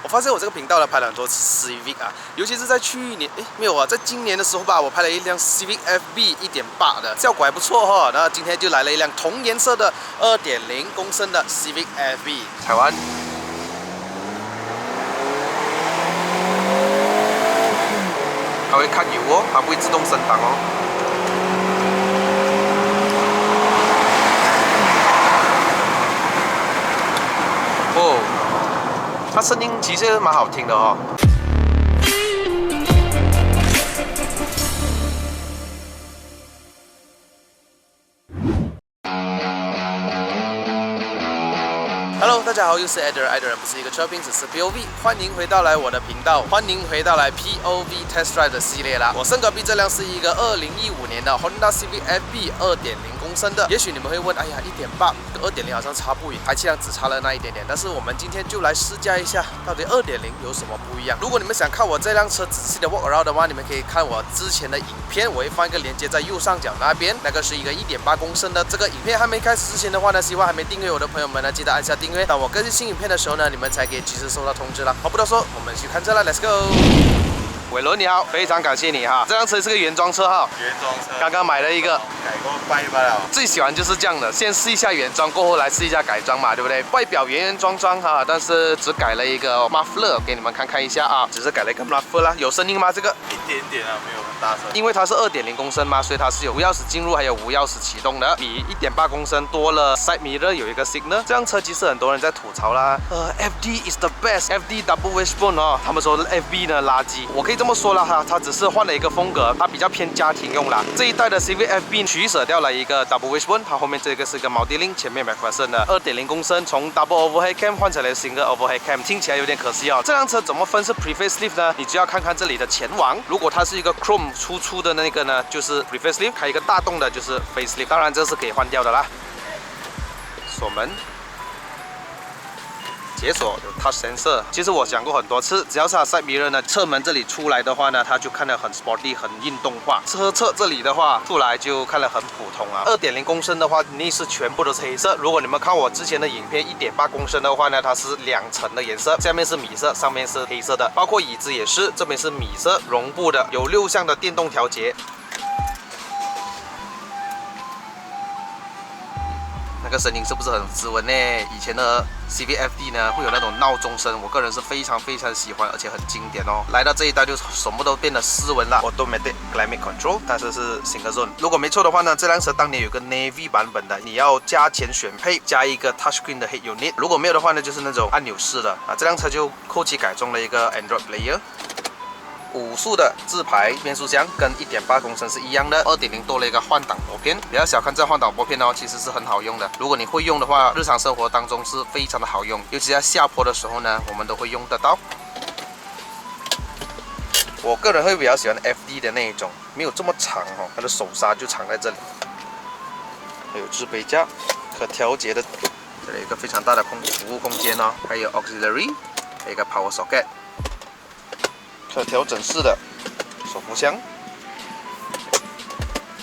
我发现我这个频道呢拍了很多次 Civic 啊，尤其是在去年，没有啊，在今年的时候吧，我拍了一辆 Civic FB 1.8的，效果还不错哈。那今天就来了一辆同颜色的2.0公升的 Civic FB。台湾。它会看油哦，它不会自动升档哦。哦，它声音其实蛮好听的哦。Hello， 大家好，又是 Eder， Eder 不是一个车评，只是 POV， 欢迎回到我的频道，欢迎回到POV Test Drive 的系列啦。我身隔壁这辆是一个2015年的 Honda Civic FB 2.0公升的。也许你们会问，哎呀，1.8跟2.0好像差不远，排气量只差了那一点点。但是我们今天就来试驾一下，到底2.0有什么不一样。如果你们想看我这辆车仔细的 walk around 的话，你们可以看我之前的影片，我会放一个链接在右上角那边，那个是一个1.8公升的。这个影片还没开始之前的话呢，希望还没订阅我的朋友们呢，记得按下订阅。当我更新新影片的时候呢，你们才可以及时收到通知了。话不多说，我们去看车了 ，Let's go。伟伦你好，非常感谢你哈。这辆车是个原装车哈，原装车，刚刚买了一个，改过拜罢了。最喜欢就是这样的，先试一下原装，过后来试一下改装嘛，对不对？外表原装哈，但是只改了一个 muffler， 给你们看一下啊，只是改了一个 muffler 啦。有声音吗？这个一点点啊，没有很大声。因为它是2.0公升嘛，所以它是有无钥匙进入还有无钥匙启动的，比1.8公升多了 side mirror 有一个 signal。这辆车其实很多人在吐槽啦，FD is the best，FD double wishbone 哦，他们说 FB 呢垃圾，我可以这么说啦哈，它只是换了一个风格，它比较偏家庭用啦。这一代的 Civic FB 取舍掉了一个 double wishbone， 它后面这个是一个 multi-link， 前面 McPherson 的2.0公升，从 double overhead cam 换成了 single overhead cam， 听起来有点可惜哦。这辆车怎么分是 pre-facelift 呢？你就要看看这里的前网，如果它是一个 chrome 粗的那个呢，就是 pre-facelift， 开一个大洞的就是 facelift， 当然这是可以换掉的啦。锁门。解锁有 touch sensor， 其实我讲过很多次，只要是它 side mirror 呢，侧门这里出来的话呢，它就看得很 sporty， 很运动化。车侧这里的话，出来就看得很普通啊。2.0公升的话，内饰全部都是黑色。如果你们看我之前的影片，1.8公升的话呢，它是2层的颜色，下面是米色，上面是黑色的。包括椅子也是，这边是米色绒布的，有6项的电动调节。那个声音是不是很斯文呢？以前的 Civic FD 呢会有那种闹钟声，我个人是非常喜欢，而且很经典哦。来到这一代就什么都变得斯文了 ，Automatic Climate Control， 但是是 Single Zone。如果没错的话呢，这辆车当年有个 Navy 版本的，你要加钱选配，加一个 Touchscreen 的 Head Unit。如果没有的话呢，就是那种按钮式的啊。这辆车就后期改装了一个 Android Player。5速的自排变速箱跟1.8公升是一样的，2.0多了一个换挡拨片，不要小看这换挡拨片哦，其实是很好用的。如果你会用的话，日常生活当中是非常的好用，尤其在下坡的时候呢，我们都会用得到。我个人会比较喜欢 FD 的那一种，没有这么长哦，它的手刹就藏在这里，还有置杯架，可调节的，这里有一个非常大的服务空间哦，还有 auxiliary， 还有一个 power socket。可调整式的手扶箱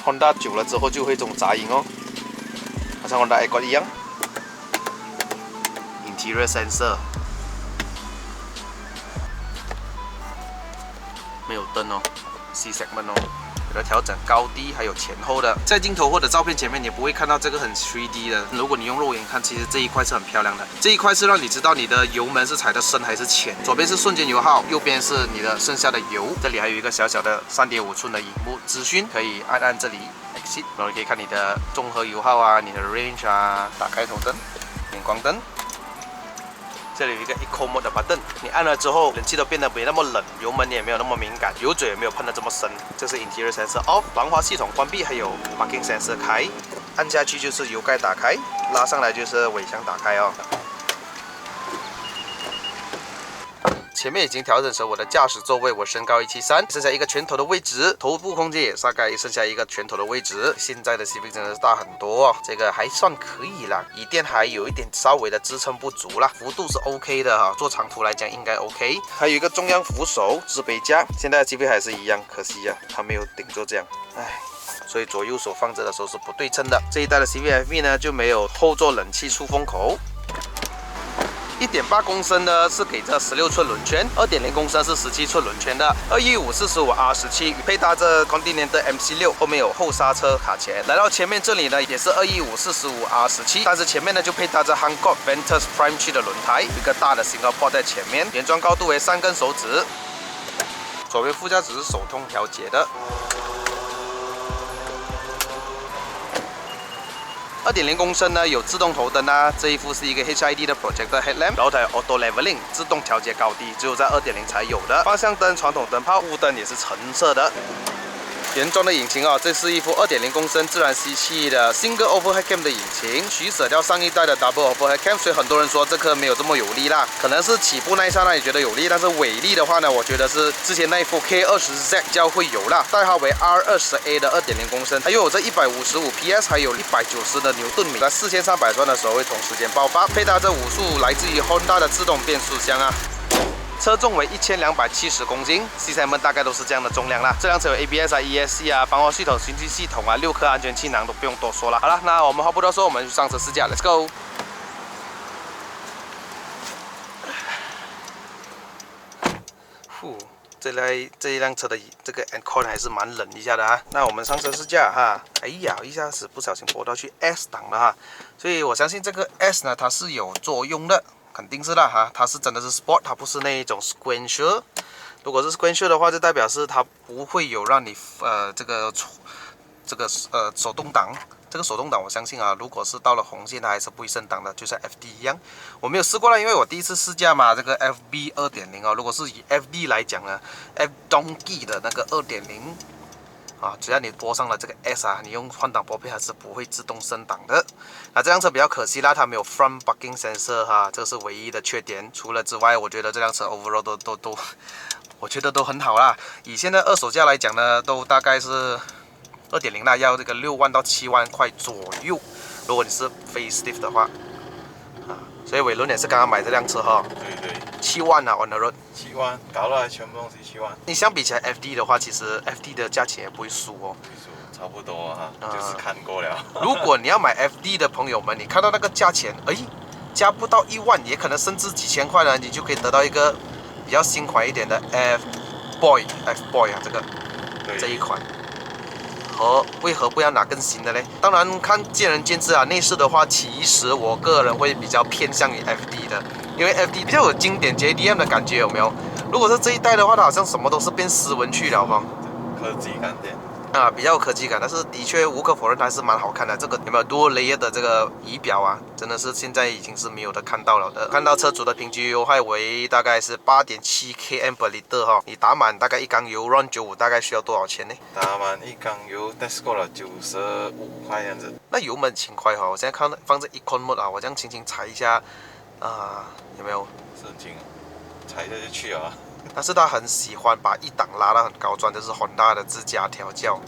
，Honda 久了之后就会这种杂音哦，好像 Honda Accord 一样。Interior sensor， 没有灯哦 ，C segment 哦，有的调整高低还有前后的，在镜头或者照片前面你不会看到这个很 3D 的。如果你用肉眼看，其实这一块是很漂亮的。这一块是让你知道你的油门是踩的深还是浅。左边是瞬间油耗，右边是你的剩下的油。这里还有一个小小的3.5寸的荧幕资讯，可以按这里 Exit， 然后你可以看你的综合油耗啊，你的 range 啊，打开头灯、远光灯。这里有一个 Eco Mode 的 button， 你按了之后，冷气都变得没那么冷，油门也没有那么敏感，油嘴也没有喷得这么深。这是 Interior Sensor Off， 防滑系统关闭，还有 Parking Sensor 开，按下去就是油盖打开，拉上来就是尾箱打开哦。前面已经调整成我的驾驶座位，我身高173，剩下一个拳头的位置，头部空间也大概剩下一个拳头的位置。现在的 Civic 真的是大很多哦，这个还算可以啦，椅垫还有一点稍微的支撑不足啦，幅度是 OK 的哈，做长途来讲应该 OK。还有一个中央扶手、置杯架，现在的 Civic 还是一样，可惜呀，它没有顶住这样，唉。所以左右手放着的时候是不对称的。这一代的 Civic FB 呢就没有后座冷气出风口。1.8公升呢是给这16寸轮圈，2.0公升是17寸轮圈的，215 45R17，配搭着 Continental MC6，后面有后刹车卡钳。来到前面这里呢，也是215 45R17，但是前面呢就配搭着 Hankook Ventus Prime 7的轮胎，一个大的 Single Port 在前面，原装高度为3根手指。左边副驾驶是手动调节的。2.0公升呢有自动头灯啊，这一副是一个 HID 的 Projector Headlamp， 然后它有 Auto Leveling 自动调节高低，只有在2.0才有的。方向灯、传统灯泡、雾灯也是橙色的。原装的引擎啊，这是一副2.0公升自然吸气的 Single Overhead Cam 的引擎，取舍掉上一代的 Double Overhead Cam， 所以很多人说这颗没有这么有力啦。可能是起步那一刹那你觉得有力，但是尾力的话呢，我觉得是之前那一副 K20Z 较会有啦。代号为 R20A 的2.0公升，它又有这155 PS， 还有190的牛顿米，在4300转的时候会同时间爆发。配搭着5速来自于 Honda 的自动变速箱啊。车重为1270公斤，C7们大概都是这样的重量啦。这辆车有 ABS 啊、ESC 啊、防滑系统、循迹系统啊、6颗安全气囊都不用多说了。好了，那我们话不多说，我们上车试驾 ，Let's go。这一辆车的这个 aircon 还是蛮冷一下的啊。那我们上车试驾哈，哎呀，一下子不小心拨到去 S 档了哈，所以我相信这个 S 呢它是有作用的。肯定是的哈，它是真的是 Sport， 它不是那一种 Sequential。如果是 Sequential 的话，就代表是它不会有让你这个手动挡。这个手动挡我相信啊，如果是到了红线，它还是不会升档的，就像 FD 一样。我没有试过了，因为我第一次试驾嘛，这个 FB 2.0啊，如果是以 FD 来讲呢 ，F Donkey 的那个2.0。啊，只要你拨上了这个 S 啊，你用换挡拨片还是不会自动升档的。那这辆车比较可惜啦，它没有 front parking sensor 哈，这是唯一的缺点。除了之外，我觉得这辆车 overall 都，我觉得都很好啦。以现在二手价来讲呢，都大概是2.0啦，要这个6万到7万块左右。如果你是 facelift 的话，啊，所以伟伦也是刚刚买这辆车哈。对。7万啊 ，on the road。7万，搞了全部东西7万。你相比起来 FD 的话，其实 FD 的价钱也不会输哦。差不多哈，就是看过了。如果你要买 FD 的朋友们，你看到那个价钱，哎，加不到1万，也可能甚至几千块呢，你就可以得到一个比较新款一点的 F Boy 啊，这一款。为何不要拿更新的嘞？当然看见仁见智啊。内饰的话，其实我个人会比较偏向于 FD 的，因为 FD 比较有经典 JDM 的感觉，有没有？如果是这一代的话，它好像什么都是变斯文去了哈。科技感点。啊，比较有科技感，但是的确无可否认，它还是蛮好看的。这个有没有 Dual Layer 的这个仪表啊？真的是现在已经是没有的看到了的。看到车主的平均油耗为大概是8.7 km/L 哈，你打满大概一缸油 run 95大概需要多少钱呢？打满一缸油 ，Tesco 了95块样子。那油门轻快哈，我现在看放在 Econ Mode 啊，我这样轻轻踩一下，有没有？是很轻，踩一下就去了。但是他很喜欢把一档拉到很高转，这是 Honda 的自家调教。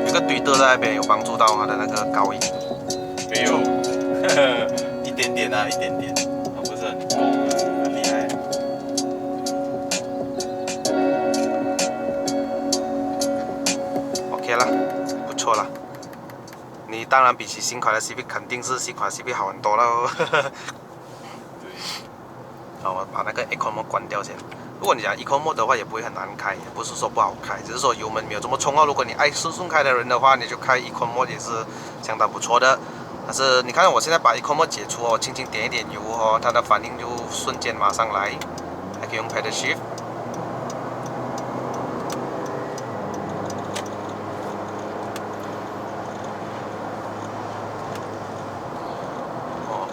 有个推特在那边有帮助到它的那个高音。没有，一点点啊，一点点，它不是很够，很厉害。OK 了，不错了。你当然比起新款的 Civic 肯定是新款 Civic 好很多了。好，我把那个 Eco Mode 关掉先。如果你讲 Eco Mode 的话，也不会很难开，也不是说不好开，只是说油门没有这么冲啊。如果你爱顺开的人的话，你就开 Eco Mode 也是相当不错的。但是你看我现在把 Eco Mode 解除哦，轻轻点一点油哦，它的反应就瞬间马上来，还可以用 Pedal Shift。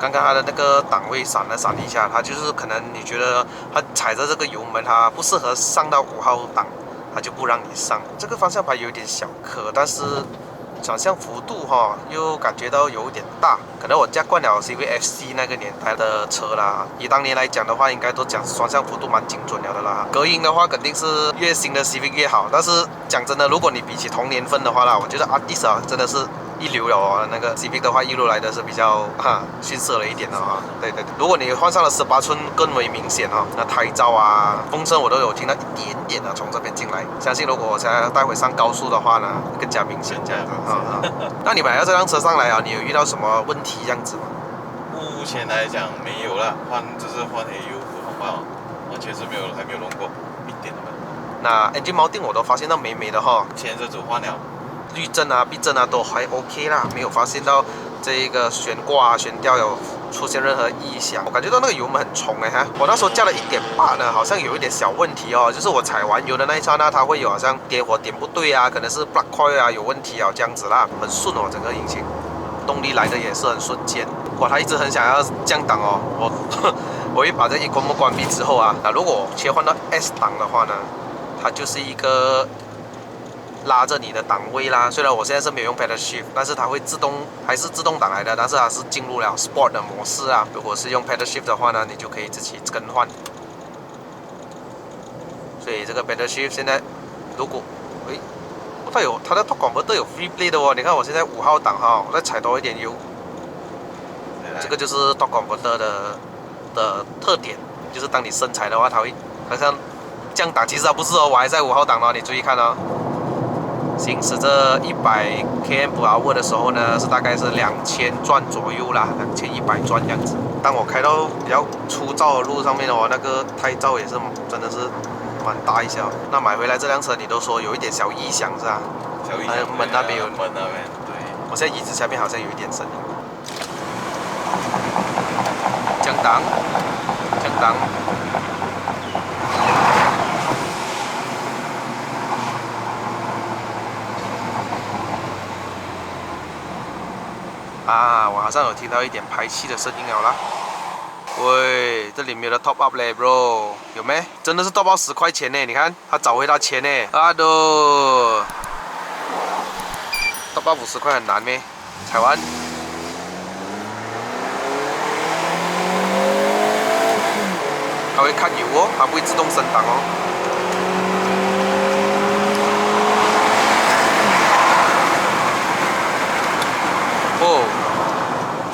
刚刚它的那个档位闪了闪一下，它就是可能你觉得它踩着这个油门，它不适合上到5号档，它就不让你上。这个方向盘有点小颗，但是转向幅度又感觉到有点大。可能我驾惯了 CVFC 那个年代的车啦，以当年来讲的话，应该都讲转向幅度蛮精准了的啦。隔音的话，肯定是越新的 Civic 越好。但是讲真的，如果你比起同年份的话啦，我觉得 Altis 真的是一流了哦。那个 Civic 的话，一路来的是比较逊色了一点的哈。对对对，如果你换上了18寸，更为明显哦。那胎噪啊、风声我都有听到一点点的从这边进来。相信如果我现在待会上高速的话呢，更加明显这样子那你买到这辆车上来啊，你有遇到什么问题这样子吗？目前来讲没有啦，就是换黑油普通话，完全是还没有弄过，一点都没有。那 engine mounting 我都发现到美美的哈，前车主换了，滤震啊、避震啊都还 OK 啦，没有发现到这一个悬挂、悬吊有出现任何异响。我感觉到那个油门很冲哈，我那时候加了1.8呢，好像有一点小问题哦，就是我踩完油的那一刹那，它会有好像点火点不对啊，可能是 plug coil 啊有问题啊这样子啦，很顺哦，整个引擎动力来的也是很瞬间。哇，他一直很想要降档哦，我一把这 ECO 关闭之后啊，那如果切换到 S 档的话呢？它就是一个拉着你的档位啦。虽然我现在是没有用 pedal shift， 但是它会还是自动挡来的，但是它是进入了 sport 的模式啊。如果是用 pedal shift 的话呢，你就可以自己更换。所以这个 pedal shift 现在如果它的 torque converter 有 free play 的哦。你看我现在5号档哈，我再踩多一点油，这个就是 torque converter 的特点，就是当你深踩的话，它会好像。降档其实它不是哦，我还在5号档哦，你注意看哦。行驶这100 km/h 的时候呢，是大概是2000转左右啦，2100转这样子。当我开到比较粗糙的路上面哦，那个胎噪也是真的是蛮大一下。那买回来这辆车你都说有一点小异响是吧？小异响。门那边有。门那边对。我现在椅子下面好像有一点声音。降档，降档。我好像有听到一点排气的声音了啦。喂，这里没有的 top up 嘞 ，bro， 有没？真的是 top up 10块钱呢，你看，他找回他钱呢。啊都 ，top up 50块很难咩？踩完，它会看油哦，它不会自动升档哦。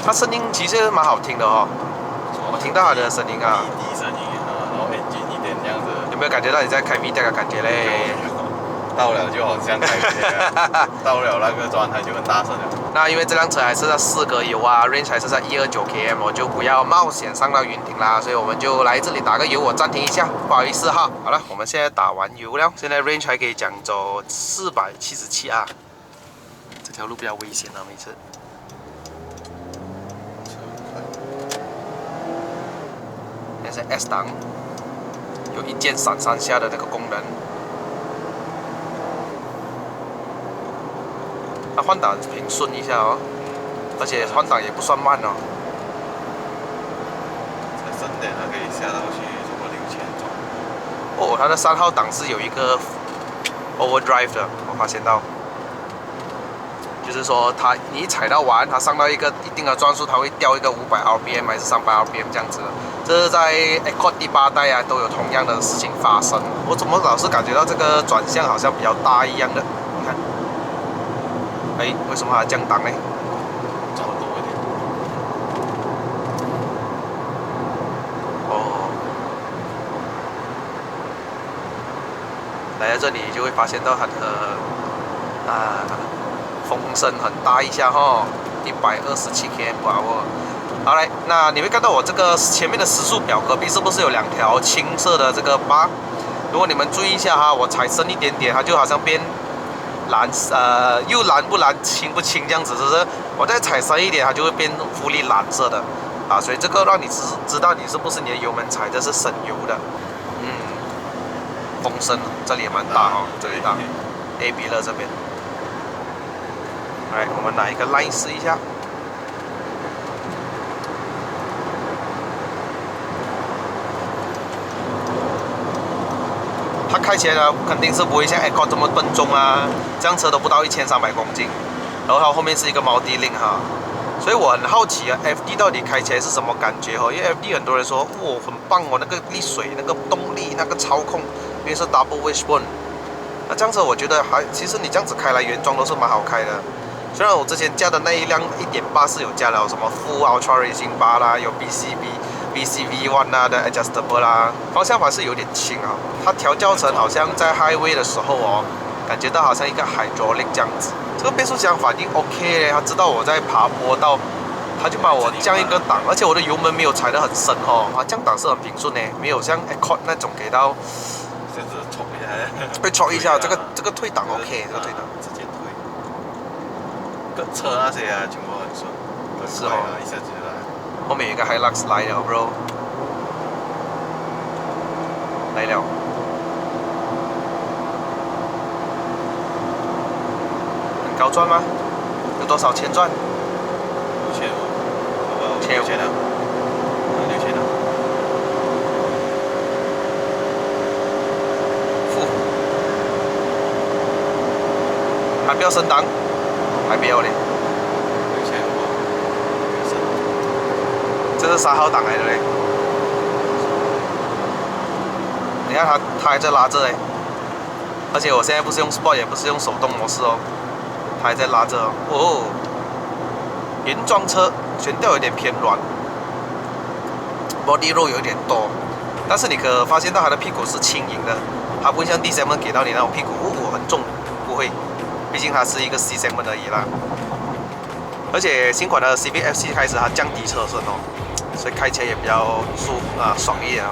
它声音其实蛮好听的哦，我听到它的声音啊，滴声音啊，然后 engine 一点这样子，有没有感觉到你在开 VTEC 的感觉嘞？到了就好像开 VTEC，到了那个状态就很大声了。那因为这辆车还是在4格油啊 ，range 还是在129 km， 我就不要冒险上到云顶啦，所以我们就来这里打个油，我暂停一下，不好意思哈。好了，我们现在打完油了，现在 range 还可以讲走477啊，这条路比较危险啊，每次。现在 S 档有一键闪3下的那个功能，它换挡平顺一下哦，而且换挡也不算慢哦。再深点，它可以下到去差不多6000转。哦，它的3号档是有一个 overdrive 的，我发现到，就是说你一踩到完，它上到一定的转速，它会掉一个500 RPM 还是300 RPM 这样子的。这是在 Accord 第8代啊，都有同样的事情发生。我怎么老是感觉到这个转向好像比较大一样的？你看，哎，为什么它降档呢？转多一点。哦，来到这里就会发现到它的风声很大一下哈，127 km/h。好来，那你会看到我这个前面的时速表隔壁是不是有2条青色的这个8？如果你们注意一下哈，我踩深一点点，它就好像变蓝，又蓝不蓝，青不青这样子，是不是？我再踩深一点，它就会变fully力蓝色的啊，所以这个让你知道你是不是你的油门踩的是省油的。风声这里也蛮大哈，这里大 ，A B 乐这边。来，我们拿一个 line 试一下。它开起来呢，肯定是不会像 Accord 这么笨重啊，这辆车都不到1300公斤，然后它后面是一个multi-link哈，所以我很好奇啊 ，FD 到底开起来是什么感觉哈？因为 FD 很多人说，哇，很棒哦，那个沥水、那个动力、那个操控，因为是 double wishbone，那这样子我觉得其实你这样子开来原装都是蛮好开的，虽然我之前驾的那一辆1.8是有加了什么 Full Ultra Racing Bar 啦，有 BCV One 啦的 Adjustable 啦，方向盘是有点轻啊。它调教成好像在 Highway 的时候哦，感觉到好像一个 Hydraulic 这样子。这个变速箱反应 OK 嘞，它知道我在爬坡道，它就把我降一个档，而且我的油门没有踩得很深哦，啊降档是很平顺呢，没有像 Accord 那种给到。这样子冲一下，会戳一下，这个退档 OK， 这个退档直接退。跟车那些啊，全部很顺，是哦，一下子就来。后面有一个 Hilux 来了 ，bro， 来了。很高赚吗？有多少钱赚6500，好不好？6000了，6000了。还不要升档，还不要嘞。这是3号档来的嘞。你看它还在拉着哎，而且我现在不是用 Sport， 也不是用手动模式哦，它还在拉着哦。原装车悬吊有点偏软 ，body roll 有点多，但是你可发现到它的屁股是轻盈的，它不会像 D7 给到你那种屁股很重，不会。毕竟它是一个 C segment 而已啦，而且新款的 Civic FC 开始它降低车身哦，所以开起来也比较爽一点啊。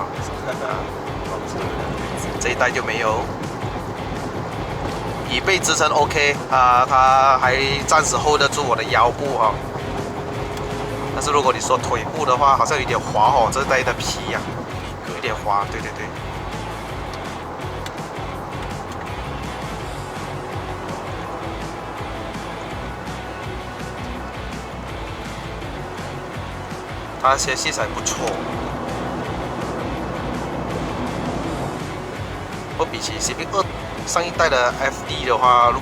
这一代就没有，椅背支撑 OK 啊，它还暂时 hold 得住我的腰部哈。但是如果你说腿部的话，好像有点滑哦，这一代的皮呀、有点滑，对对对。它些器材不错，不比起 Civic 2上一代的 FD 的话，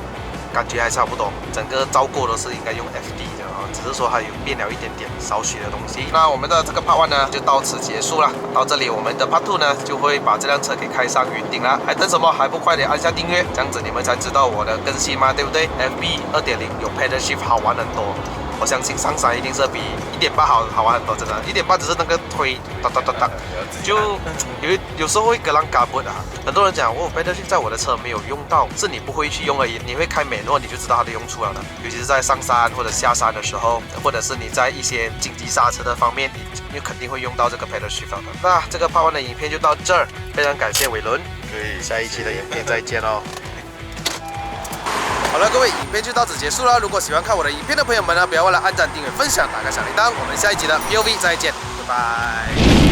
感觉还差不多，整个照过都是应该用 FD 的啊，只是说它有变了一点点少许的东西。那我们的这个 Part 1呢就到此结束了，到这里我们的 Part 2呢就会把这辆车给开上云顶了。还等什么？还不快点按下订阅，这样子你们才知道我的更新嘛，对不对 ？FB 2.0有 Pedal Shift 好玩很多。我相信上山一定是比1.8好玩很多，真的。1.8只是那个推哒哒哒哒，就有时候会跟人嘎不啊。很多人讲哦 ，Pedal Shift 在我的车没有用到，是你不会去用而已。你会开美诺，你就知道它的用处了的。尤其是在上山或者下山的时候，或者是你在一些紧急刹车的方面，你肯定会用到这个 Pedal Shift 的。那这个Part 1的影片就到这儿，非常感谢伟伦，下一期的影片再见哦。好了，各位，影片就到此结束了。如果喜欢看我的影片的朋友们呢，不要忘了按赞、订阅、分享、打开小铃铛。我们下一集的 POV 再见，拜拜。